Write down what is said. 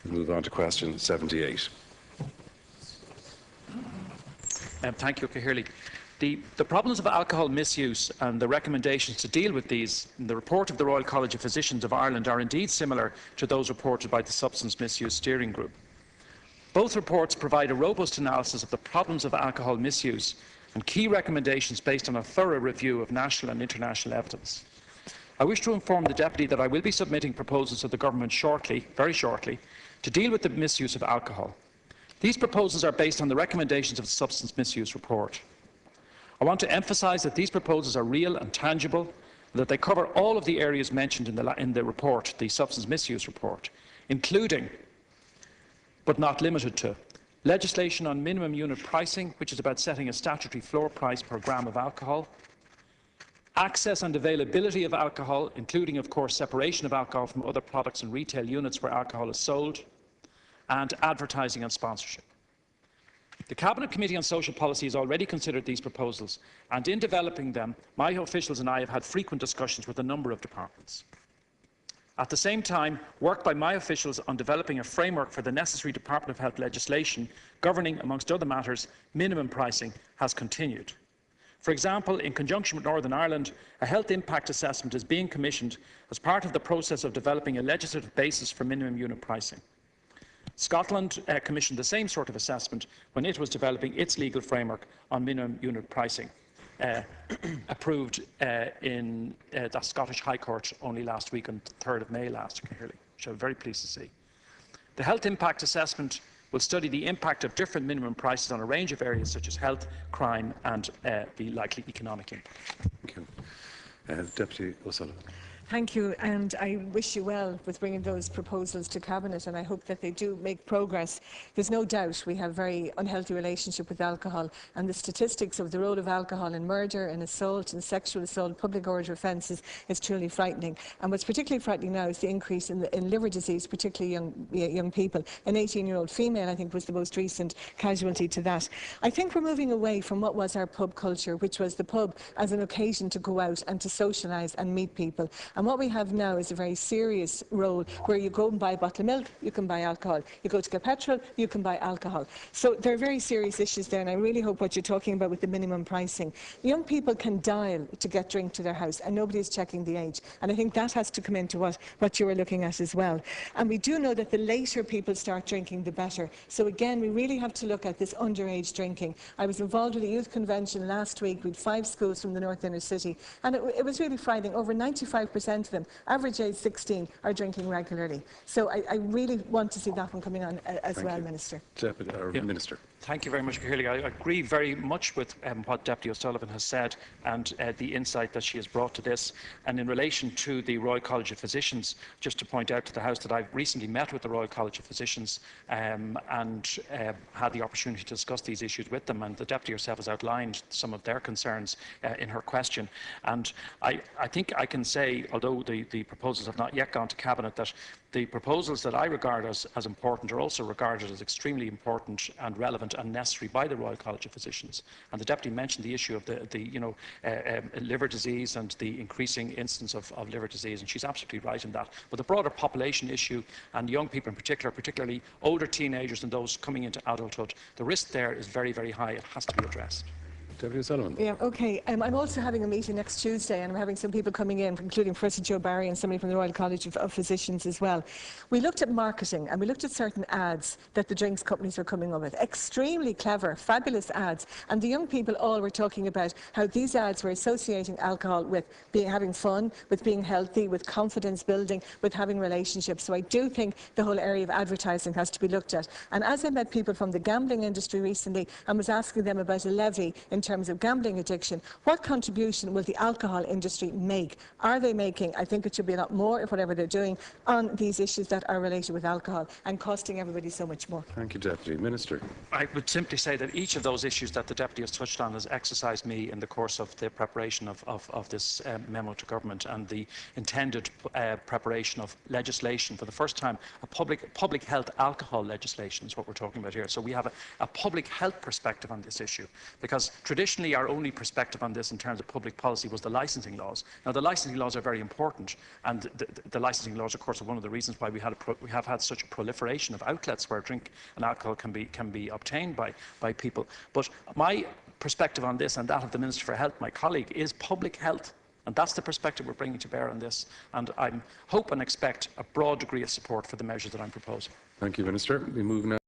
We'll move on to question 78. Thank you, Caherly. The problems of alcohol misuse and the recommendations to deal with these in the report of the Royal College of Physicians of Ireland are indeed similar to those reported by the Substance Misuse Steering Group. Both reports provide a robust analysis of the problems of alcohol misuse and key recommendations based on a thorough review of national and international evidence. I wish to inform the Deputy that I will be submitting proposals to the Government shortly, very shortly, to deal with the misuse of alcohol. These proposals are based on the recommendations of the Substance Misuse Report. I want to emphasise that these proposals are real and tangible, and that they cover all of the areas mentioned in the report, the Substance Misuse Report, including, but not limited to, legislation on minimum unit pricing, which is about setting a statutory floor price per gram of alcohol, access and availability of alcohol, including, of course, separation of alcohol from other products in retail units where alcohol is sold, and advertising and sponsorship. The Cabinet Committee on Social Policy has already considered these proposals, and in developing them, my officials and I have had frequent discussions with a number of departments. At the same time, work by my officials on developing a framework for the necessary Department of Health legislation governing, amongst other matters, minimum pricing has continued. For example, in conjunction with Northern Ireland, a health impact assessment is being commissioned as part of the process of developing a legislative basis for minimum unit pricing. Scotland commissioned the same sort of assessment when it was developing its legal framework on minimum unit pricing, approved in the Scottish High Court only last week on the 3rd of May last year, which I'm very pleased to see. The health impact assessment will study the impact of different minimum prices on a range of areas such as health, crime and the likely economic impact. Thank you. Deputy O'Sullivan. Thank you, and I wish you well with bringing those proposals to Cabinet, and I hope that they do make progress. There's no doubt we have a very unhealthy relationship with alcohol, and the statistics of the role of alcohol in murder and assault and sexual assault, public order offences, is truly frightening. And what's particularly frightening now is the increase in liver disease, particularly young people. An 18-year-old female, I think, was the most recent casualty to that. I think we're moving away from what was our pub culture, which was the pub as an occasion to go out and to socialise and meet people. And what we have now is a very serious role where you go and buy a bottle of milk, you can buy alcohol. You go to get petrol, you can buy alcohol. So there are very serious issues there, and I really hope what you're talking about with the minimum pricing. Young people can dial to get drink to their house, and nobody is checking the age. And I think that has to come into what you were looking at as well. And we do know that the later people start drinking, the better. So again, we really have to look at this underage drinking. I was involved with a youth convention last week with 5 schools from the North Inner City, and it was really frightening. Over 95% of them, average age 16, are drinking regularly. So I really want to see that one coming on as well, Minister. Minister. Thank you very much, Caherly. I agree very much with what Deputy O'Sullivan has said and the insight that she has brought to this. And in relation to the Royal College of Physicians, just to point out to the House that I've recently met with the Royal College of Physicians and had the opportunity to discuss these issues with them, and the Deputy herself has outlined some of their concerns in her question. And I think I can say, although the proposals have not yet gone to Cabinet, that the proposals that I regard as important are also regarded as extremely important and relevant and necessary by the Royal College of Physicians. And the Deputy mentioned the issue of the liver disease and the increasing instance of liver disease, and she's absolutely right in that. But the broader population issue, and young people in particular, particularly older teenagers and those coming into adulthood, the risk there is very, very high. It has to be addressed. Deputy O'Sullivan. Yeah, okay. I'm also having a meeting next Tuesday, and I'm having some people coming in, including Professor Joe Barry and somebody from the Royal College of Physicians as well. We looked at marketing, and we looked at certain ads that the drinks companies were coming up with. Extremely clever, fabulous ads. And the young people all were talking about how these ads were associating alcohol with having fun, with being healthy, with confidence building, with having relationships. So I do think the whole area of advertising has to be looked at. And as I met people from the gambling industry recently and was asking them about a levy in terms of gambling addiction, what contribution will the alcohol industry make? Are they making, I think it should be a lot more, if whatever they're doing, on these issues that are related with alcohol and costing everybody so much more? Thank you, Deputy. Minister. I would simply say that each of those issues that the Deputy has touched on has exercised me in the course of the preparation of this memo to Government, and the intended preparation of legislation for the first time. A public health alcohol legislation is what we're talking about here. So we have a public health perspective on this issue, because traditionally traditionally, our only perspective on this in terms of public policy was the licensing laws. Now, the licensing laws are very important, and the licensing laws, of course, are one of the reasons why we have had such a proliferation of outlets where drink and alcohol can be obtained by people. But my perspective on this, and that of the Minister for Health, my colleague, is public health. And that's the perspective we're bringing to bear on this. And I hope and expect a broad degree of support for the measures that I'm proposing. Thank you, Minister. We move now.